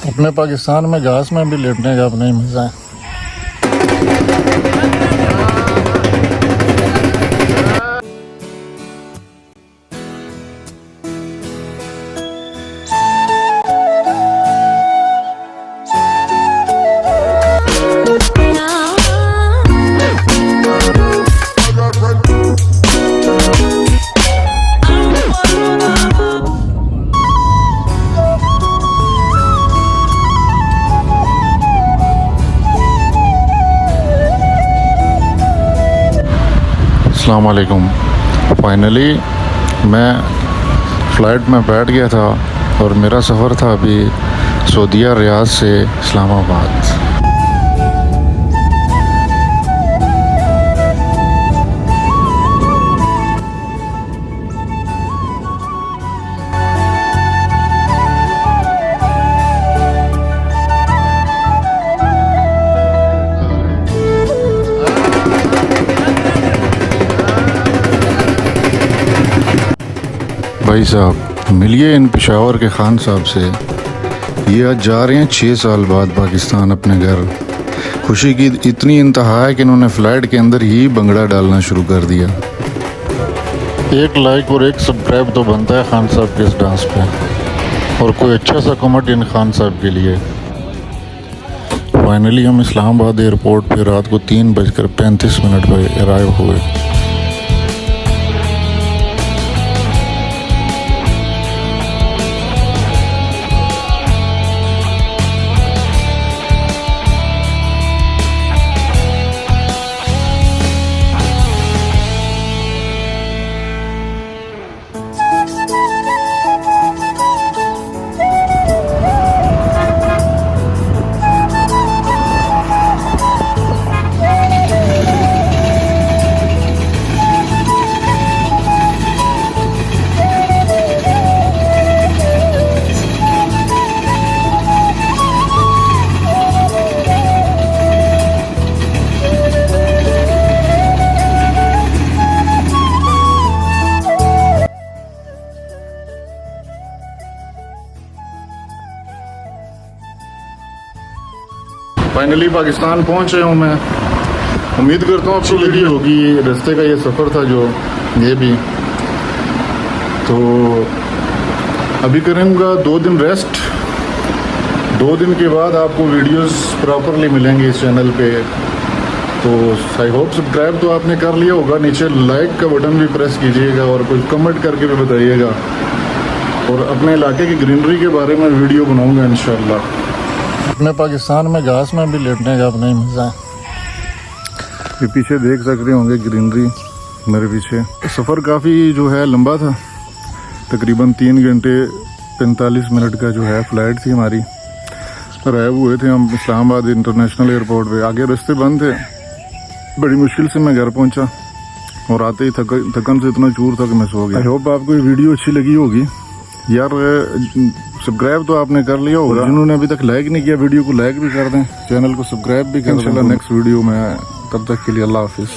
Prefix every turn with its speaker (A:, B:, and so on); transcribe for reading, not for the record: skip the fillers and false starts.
A: अपने पाकिस्तान में घास में भी लेटने का अपना ही मज़ा है। अस्सलाम वालेकुम। फाइनली मैं फ़्लाइट में बैठ गया था और मेरा सफ़र था अभी सऊदीया रियाद से इस्लामाबाद। भाई साहब मिलिए इन पेशावर के खान साहब से। ये आज जा रहे हैं 6 साल बाद पाकिस्तान अपने घर। खुशी की इतनी इंतहा है कि इन्होंने फ़्लाइट के अंदर ही भंगड़ा डालना शुरू कर दिया। एक लाइक और एक सब्सक्राइब तो बनता है खान साहब के इस डांस पे, और कोई अच्छा सा कमेंट इन खान साहब के लिए। फाइनली हम इस्लामाबाद एयरपोर्ट पे रात को 3:35 पर अराइव हुए। फाइनली पाकिस्तान पहुंच रहा हूं मैं। उम्मीद करता हूँ आपको लगी होगी रास्ते का ये सफ़र था जो ये भी। तो अभी करूँगा 2 दिन रेस्ट। 2 दिन के बाद आपको वीडियोस प्रॉपरली मिलेंगे इस चैनल पे। तो आई होप सब्सक्राइब तो आपने कर लिया होगा। नीचे लाइक का बटन भी प्रेस कीजिएगा और कुछ कमेंट करके भी बताइएगा। और अपने इलाके की ग्रीनरी के बारे में वीडियो बनाऊँगा इंशाल्लाह। अपने पाकिस्तान में घास में भी लेटने का अपना ही मज़ा है। ये पीछे देख सकते होंगे ग्रीनरी मेरे पीछे। सफ़र काफ़ी जो है लंबा था, तकरीबन 3 घंटे 45 मिनट का जो है फ़्लाइट थी हमारी। अराइव हुए थे हम इस्लामाबाद इंटरनेशनल एयरपोर्ट पे। आगे रास्ते बंद थे, बड़ी मुश्किल से मैं घर पहुंचा और आते ही थकन से इतना चूर था कि मैं सो गया। आई होप आपको ये वीडियो अच्छी लगी होगी यार। सब्सक्राइब तो आपने कर लिया होगा। जिन्होंने अभी तक लाइक नहीं किया वीडियो को लाइक भी कर दें, चैनल को सब्सक्राइब भी कर दें। नेक्स्ट वीडियो में, तब तक के लिए अल्लाह हाफिज़।